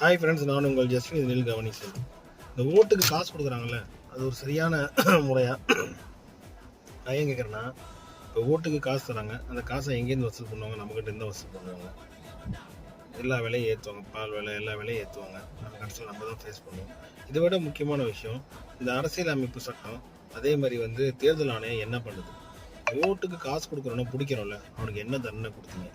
Hi friends, நான் உங்கள் ஜஸ்வின் நில் கவனிசன். இந்த ஓட்டுக்கு காசு கொடுக்குறாங்கல்ல, அது ஒரு சரியான முறையா? நான் ஏன் கேட்குறேன்னா, இப்போ ஓட்டுக்கு காசு தராங்க, அந்த காசை எங்கேருந்து வசூல் பண்ணுவாங்க? நம்மகிட்ட இருந்து வசூல் பண்ணுவாங்க. எல்லா விலையும் ஏற்றுவாங்க, பால் விலை எல்லா விலையும் ஏற்றுவாங்க. நம்ம கடைசியில் நம்ம தான் ஃபேஸ் பண்ணுவோம். இதை விட முக்கியமான விஷயம், இந்த அரசியல் அமைப்பு சட்டம், அதே மாதிரி தேர்தல் ஆணையம் என்ன பண்ணுது? ஓட்டுக்கு காசு கொடுக்குறோன்னா பிடிக்கிறோம்ல, அவனுக்கு என்ன தண்டனை கொடுத்தீங்க?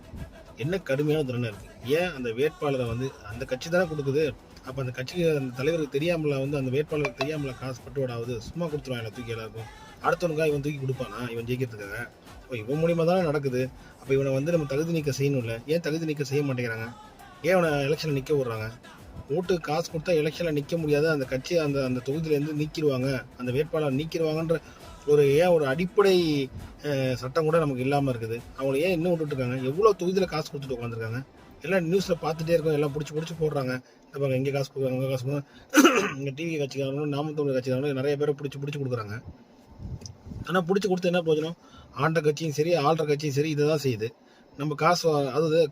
என்ன கடுமையான தண்டனை இருக்குது? ஏன் அந்த வேட்பாளரை அந்த கட்சி தானே கொடுக்குது? அப்போ அந்த கட்சி அந்த தலைவருக்கு தெரியாமல அந்த வேட்பாளருக்கு தெரியாமல காசு பட்டுவிடாவது சும்மா கொடுத்துருவாங்க எல்லா எல்லாருக்கும். அடுத்தவனுக்காக இவன் தூக்கி கொடுப்பானா இவன் ஜெயிக்கிறதுக்காக? இப்போ இவன் மூலியமாக தானே நடக்குது. அப்போ இவனை நம்ம தகுதி நீக்க செய்யணும்ல. ஏன் தகுதி நீக்க செய்ய மாட்டேங்கிறாங்க? ஏன் அவனை எலெக்ஷனில் நிற்க விடுறாங்க? ஓட்டுக்கு காசு கொடுத்தா எலெக்ஷனில் நிற்க முடியாது, அந்த கட்சி அந்த தொகுதியிலேருந்து நீக்கிடுவாங்க, அந்த வேட்பாளர் நீக்கிடுவாங்கன்ற ஒரு அடிப்படை சட்டம் கூட நமக்கு இல்லாமல் இருக்குது. அவங்கள ஏன் இன்னும் விட்டுட்டுருக்காங்க? எவ்வளோ தொகுதியில் காசு கொடுத்துட்டு உட்காந்துருக்காங்க. எல்லாம் நியூஸில் பார்த்துட்டே இருக்கோம், எல்லாம் பிடிச்சி போடுறாங்க. இந்த பக்கம் எங்கே காசு கொடுக்குறாங்க, அங்கே காசு கொடுக்குறாங்க. இங்கே டிவி கட்சிக்காரங்களும் நாமத்தமிழ் கட்சிக்காரங்களும் நிறைய பேரை பிடிச்சி கொடுக்குறாங்க. ஆனால் பிடிச்சி கொடுத்து என்ன பிரயோஜனம்? ஆண்ட கட்சியும் சரி ஆள்ற கட்சியும் சரி இதை தான் செய்யுது. நம்ம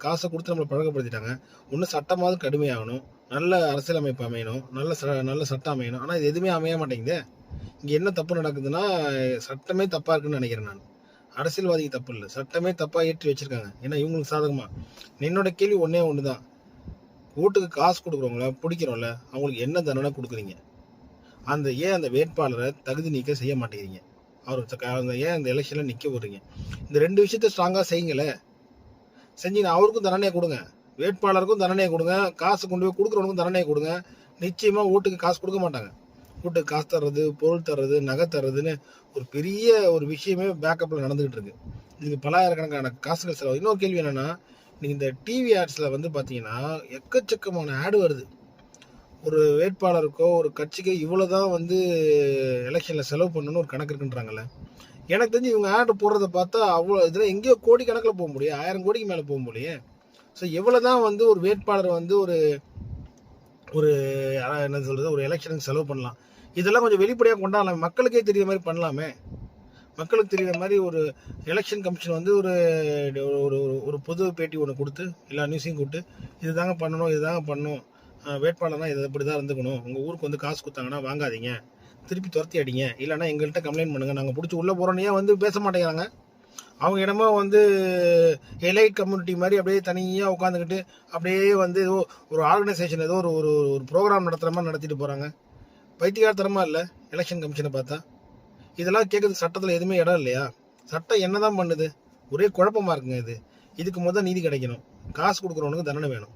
காசை கொடுத்து நம்மளை பழக்கப்படுத்திட்டாங்க. ஒன்றும் சட்டமாவது கடுமையாகணும், நல்ல அரசியலமைப்பு அமையணும், நல்ல சட்டம் அமையணும். ஆனால் இது எதுவுமே அமைய மாட்டேங்குது. இங்கே என்ன தப்பு நடக்குதுன்னா, சட்டமே தப்பாக இருக்குன்னு நினைக்கிறேன் நான். அரசியல்வாதிக்கு தப்பு இல்லை, சட்டமே தப்பாக ஏற்றி வச்சிருக்காங்க. ஏன்னா இவங்களுக்கு சாதகமா. என்னோட கேள்வி ஒன்று தான், ஓட்டுக்கு காசு கொடுக்குறவங்கள பிடிக்கிறோம்ல, அவங்களுக்கு என்ன தண்டனை கொடுக்குறீங்க? ஏன் அந்த வேட்பாளரை தகுதி நீக்க செய்ய மாட்டேங்கிறீங்க? ஏன் அந்த எலெக்ஷனில் நிற்க விடுறீங்க? இந்த ரெண்டு விஷயத்த ஸ்ட்ராங்காக செய்யுங்களே. செஞ்சீங்கன்னா அவருக்கும் தண்டனையை கொடுங்க, வேட்பாளருக்கும் தண்டனையை கொடுங்க, காசு கொண்டு போய் கொடுக்குறவனுக்கும் தண்டனையை கொடுங்க. நிச்சயமாக ஓட்டுக்கு காசு கொடுக்க மாட்டாங்க. கூட்டுக்கு காசு தர்றது, பொருள் தர்றது, நகை தர்றதுன்னு ஒரு பெரிய விஷயமே பேக்கப்பில் நடந்துகிட்டு இருக்கு. இதுக்கு பலாயிரக்கணக்கான காசுகள் செலவு. இன்னொரு கேள்வி என்னன்னா, நீங்கள் இந்த டிவி ஆட்ஸில் பார்த்தீங்கன்னா எக்கச்சக்கமான ஆடு வருது. ஒரு வேட்பாளருக்கோ ஒரு கட்சிக்கோ இவ்வளோதான் எலெக்ஷனில் செலவு பண்ணணும்னு ஒரு கணக்கு இருக்குன்றாங்கல்ல. எனக்கு தெரிஞ்சு இவங்க ஆடு போடுறத பார்த்தா அவ்வளோ இதில் எங்கேயோ கோடி கணக்கில் போக முடியும், 1000 கோடிக்கு மேலே போக முடியும். ஸோ எவ்வளோதான் ஒரு வேட்பாளர் ஒரு என்ன சொல்கிறது, ஒரு எலெக்ஷனுக்கு செலவு பண்ணலாம். இதெல்லாம் கொஞ்சம் வெளிப்படையாக கொண்டாடலாம், மக்களுக்கே தெரியுற மாதிரி பண்ணலாமே. மக்களுக்கு தெரிகிற மாதிரி ஒரு எலெக்ஷன் கமிஷன் ஒரு பொது பேட்டி ஒன்று கொடுத்து எல்லா நியூஸையும் கூப்பிட்டு இதுதாங்க பண்ணணும், வேட்பாளர்னா இதை இப்படி தான் இருந்துக்கணும், உங்கள் ஊருக்கு காசு கொடுத்தாங்கன்னா வாங்காதீங்க, திருப்பி துரத்தி அடிங்க, இல்லைனா எங்கள்கிட்ட கம்ப்ளைண்ட் பண்ணுங்கள், நாங்கள் பிடிச்சி உள்ளே போகிறோன்னே பேச மாட்டேங்கிறாங்க. அவங்க இடமா எலைட் கம்யூனிட்டி மாதிரி அப்படியே தனியாக உட்காந்துக்கிட்டு அப்படியே ஏதோ ஒரு ஆர்கனைசேஷன் ஏதோ ஒரு ப்ரோக்ராம் நடத்துகிற மாதிரி நடத்திட்டு போகிறாங்க. பைத்தியகாரத்தனமாக இல்லை எலெக்ஷன் கமிஷனை பார்த்தா? இதெல்லாம் கேட்குறது சட்டத்தில் எதுவுமே இடம் இல்லையா? சட்டம் என்ன தான் பண்ணுது? ஒரே குழப்பமாக இருக்குங்க. இதுக்கு முதல் நீதி கிடைக்கணும். காசு கொடுக்குறவனுக்கு தண்டனை வேணும்.